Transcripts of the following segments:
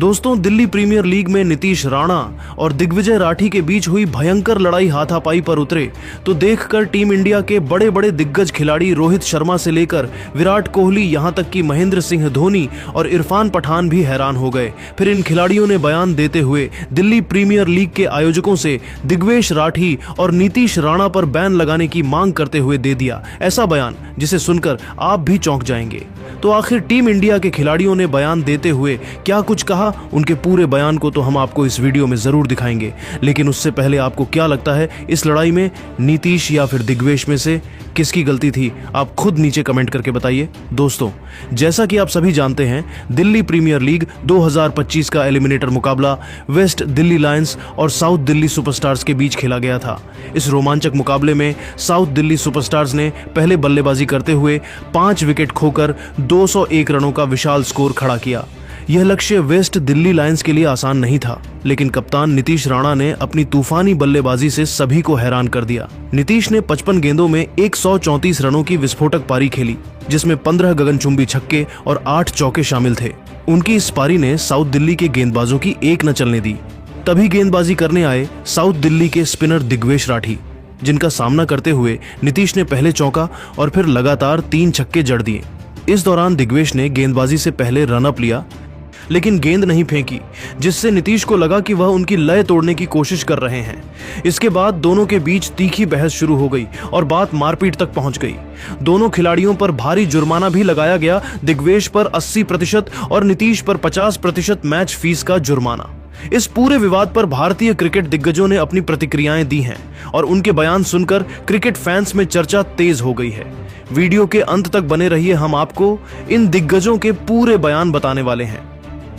दोस्तों, Delhi premiere league में नीतीश राणा और दिग्विजय राठी के बीच हुई भयंकर लड़ाई हाथापाई पर उतरे तो देखकर टीम इंडिया के बड़े बड़े दिग्गज खिलाड़ी रोहित शर्मा से लेकर विराट कोहली, यहां तक कि महेंद्र सिंह धोनी और इरफान पठान भी हैरान हो गए। फिर इन खिलाड़ियों ने बयान देते हुए दिल्ली प्रीमियर लीग के आयोजकों से दिग्वेश राठी और नीतीश राणा पर बैन लगाने की मांग करते हुए दे दिया ऐसा बयान जिसे सुनकर आप भी चौंक जाएंगे। तो आखिर टीम इंडिया के खिलाड़ियों ने बयान देते हुए क्या कुछ कहा, उनके पूरे बयान को तो हम आपको इस वीडियो में जरूर दिखाएंगे। लेकिन उससे पहले आपको क्या लगता है, इस लड़ाई में नीतीश या फिर दिग्वेश में से किसकी गलती थी? आप खुद नीचे कमेंट करके बताइए। दोस्तों, जैसा कि आप सभी जानते हैं, दिल्ली प्रीमियर लीग 2025 का एलिमिनेटर मुकाबला वेस्ट दिल्ली लायंस और साउथ दिल्ली सुपरस्टार्स के बीच खेला गया था। इस रोमांचक मुकाबले में साउथ दिल्ली सुपरस्टार्स ने पहले बल्लेबाजी करते हुए 5 विकेट खोकर 201 रनों का विशाल स्कोर खड़ा किया। यह लक्ष्य वेस्ट दिल्ली लायंस के लिए आसान नहीं था, लेकिन कप्तान नीतीश राणा ने अपनी तूफानी बल्लेबाजी से सभी को हैरान कर दिया। नीतीश ने 55 गेंदों में 134 रनों की विस्फोटक पारी खेली, जिसमें 15 गगनचुंबी छक्के और 8 चौके शामिल थे। उनकी इस पारी ने साउथ दिल्ली के गेंदबाजों की एक न चलने दी। तभी गेंदबाजी करने आए साउथ दिल्ली के स्पिनर दिग्वेश राठी, जिनका सामना करते हुए नीतीश ने पहले चौका और फिर लगातार 3 छक्के जड़ दिए। इस दौरान दिग्वेश ने गेंदबाजी से पहले रनअप लिया, लेकिन गेंद नहीं फेंकी, जिससे नीतीश को लगा कि वह उनकी लय तोड़ने की कोशिश कर रहे हैं। इसके बाद दोनों के बीच तीखी बहस शुरू हो गई और बात मारपीट तक पहुंच गई। दोनों खिलाड़ियों पर भारी जुर्माना भी लगाया गया, दिग्वेश पर 80% और नीतीश पर 50% मैच फीस का जुर्माना। इस पूरे विवाद पर भारतीय क्रिकेट दिग्गजों ने अपनी प्रतिक्रियाएं दी हैं और उनके बयान सुनकर क्रिकेट फैंस में चर्चा तेज हो गई है। वीडियो के अंत तक बने रहिए, हम आपको इन दिग्गजों के पूरे बयान बताने वाले हैं।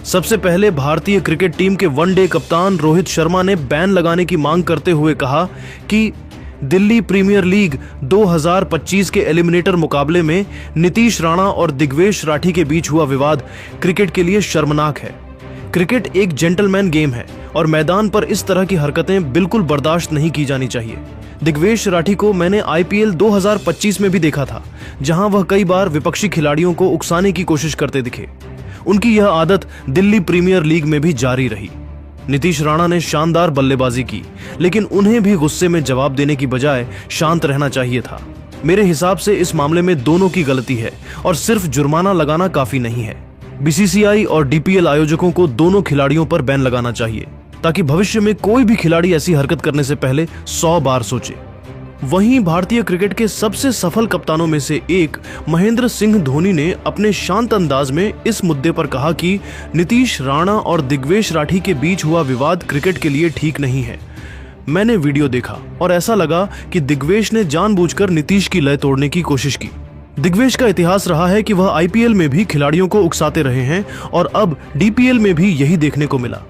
सबसे पहले भारतीय क्रिकेट टीम के वनडे कप्तान रोहित शर्मा ने बैन लगाने की मांग करते हुए कहा कि दिल्ली प्रीमियर लीग 2025 के एलिमिनेटर मुकाबले में नीतीश राणा और दिग्वेश राठी के बीच हुआ विवाद क्रिकेट के लिए शर्मनाक है। क्रिकेट एक जेंटलमैन गेम है और मैदान पर इस तरह की हरकतें बिल्कुल बर्दाश्त नहीं की जानी चाहिए। दिग्वेश राठी को मैंने IPL 2025 में भी देखा था, जहां वह कई बार विपक्षी खिलाड़ियों को उकसाने की कोशिश करते दिखे। उनकी यह आदत दिल्ली प्रीमियर लीग में भी जारी रही। नीतीश राणा ने शानदार बल्लेबाजी की, लेकिन उन्हें भी गुस्से में जवाब देने की बजाय शांत रहना चाहिए था। मेरे हिसाब से इस मामले में दोनों की गलती है और सिर्फ जुर्माना लगाना काफी नहीं है। BCCI और DPL आयोजकों को दोनों खिलाड़ियों पर बैन लगाना चाहिए, ताकि भविष्य में कोई भी खिलाड़ी ऐसी हरकत करने से पहले 100 बार सोचे। वहीं भारतीय क्रिकेट के सबसे सफल कप्तानों में से एक महेंद्र सिंह धोनी ने अपने शांत अंदाज में इस मुद्दे पर कहा कि नीतीश राणा और दिग्वेश राठी के बीच हुआ विवाद क्रिकेट के लिए ठीक नहीं है। मैंने वीडियो देखा और ऐसा लगा कि दिग्वेश ने जानबूझकर नीतीश की लय तोड़ने की कोशिश की। दिग्वेश का इतिहास रहा है कि वह IPL में भी खिलाड़ियों को उकसाते रहे हैं और अब DPL में भी यही देखने को मिला।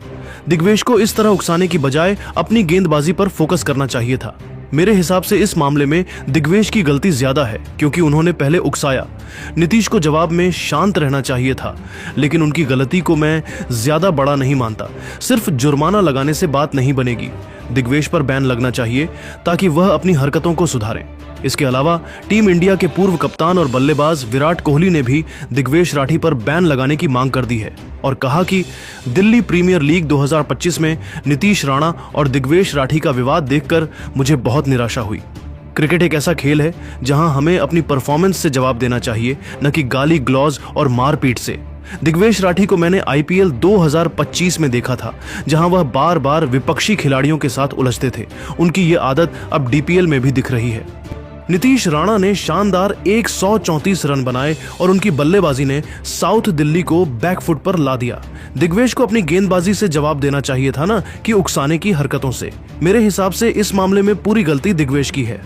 दिग्वेश को इस तरह उकसाने की बजाय अपनी गेंदबाजी पर फोकस करना चाहिए था। मेरे हिसाब से इस मामले में दिग्वेश की गलती ज्यादा है, क्योंकि उन्होंने पहले उकसाया। नीतीश को जवाब में शांत रहना चाहिए था, लेकिन उनकी गलती को मैं ज्यादा बड़ा नहीं मानता। सिर्फ जुर्माना लगाने से बात नहीं बनेगी। दिग्वेश पर बैन लगना चाहिए ताकि वह अपनी हरकतों को सुधारें। इसके अलावा टीम इंडिया के पूर्व कप्तान और बल्लेबाज विराट कोहली ने भी दिग्वेश राठी पर बैन लगाने की मांग कर दी है और कहा कि दिल्ली प्रीमियर लीग 2025 में नीतीश राणा और दिग्वेश राठी का विवाद देखकर मुझे बहुत निराशा हुई। क्रिकेट एक ऐसा खेल है जहां हमें अपनी परफॉर्मेंस से जवाब देना चाहिए, न कि गाली ग्लॉज और मारपीट से। दिग्वेश राठी को मैंने IPL 2025 में देखा था, जहां वह बार बार विपक्षी खिलाड़ियों के साथ उलझते थे। उनकी ये आदत अब DPL में भी दिख रही है। नीतीश राणा ने शानदार 134 रन बनाए और उनकी बल्लेबाजी ने साउथ दिल्ली को बैकफुट पर ला दिया। दिग्वेश को अपनी गेंदबाजी से जवाब देना चाहिए था ना, कि उकसाने की हरकतों से। मेरे हिसाब से इस मामले में पूरी गलती दिग्वेश की है।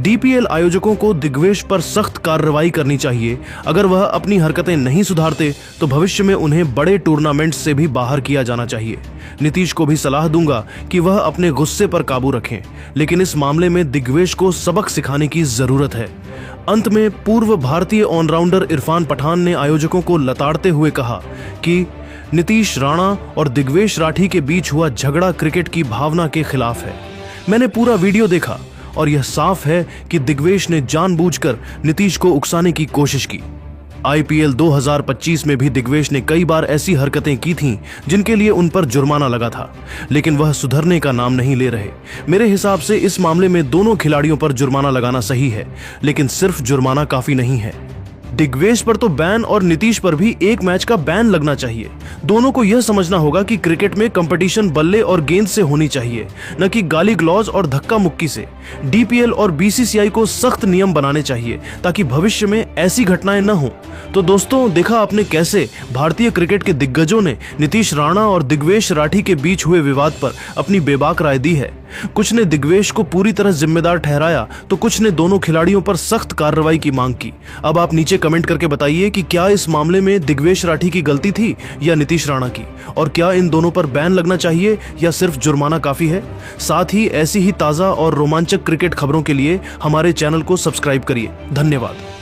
DPL आयोजकों को दिग्वेश पर सख्त कार्रवाई करनी चाहिए। अगर वह अपनी हरकतें नहीं सुधारते तो भविष्य में उन्हें बड़े टूर्नामेंट से भी बाहर किया जाना चाहिए। नीतीश को भी सलाह दूंगा कि वह अपने गुस्से पर काबू रखें, लेकिन इस मामले में दिग्वेश को सबक सिखाने की जरूरत है। अंत में पूर्व भारतीय ऑलराउंडर इरफान पठान ने आयोजकों को लताड़ते हुए कहा कि नीतीश राणा और दिग्वेश राठी के बीच हुआ झगड़ा क्रिकेट की भावना के खिलाफ है। मैंने पूरा वीडियो देखा और यह साफ है कि दिग्वेश ने जानबूझकर नीतीश को उकसाने की कोशिश की। आईपीएल 2025 में भी दिग्वेश ने कई बार ऐसी हरकतें की थीं जिनके लिए उन पर जुर्माना लगा था, लेकिन वह सुधरने का नाम नहीं ले रहे। मेरे हिसाब से इस मामले में दोनों खिलाड़ियों पर जुर्माना लगाना सही है, लेकिन सिर्फ जुर्माना काफी नहीं है। दिग्वेश पर तो बैन और नीतीश पर भी एक मैच का बैन लगना चाहिए। दोनों को यह समझना होगा कि क्रिकेट में कंपटीशन बल्ले और गेंद से होनी चाहिए, न कि गाली गलौज और धक्का मुक्की से। डीपीएल और बीसीसीआई को सख्त नियम बनाने चाहिए ताकि भविष्य में ऐसी घटनाएं न हो। तो दोस्तों, देखा आपने कैसे भारतीय क्रिकेट के दिग्गजों ने नीतीश राणा और दिग्वेश राठी के बीच हुए विवाद पर अपनी बेबाक राय दी है। कुछ ने दिग्वेश को पूरी तरह जिम्मेदार ठहराया तो कुछ ने दोनों खिलाड़ियों पर सख्त कार्रवाई की मांग की। अब आप नीचे कमेंट करके बताइए कि क्या इस मामले में दिग्वेश राठी की गलती थी या नीतीश राणा की, और क्या इन दोनों पर बैन लगना चाहिए या सिर्फ जुर्माना काफी है। साथ ही ऐसी ही ताजा और रोमांचक क्रिकेट खबरों के लिए हमारे चैनल को सब्सक्राइब करिए। धन्यवाद।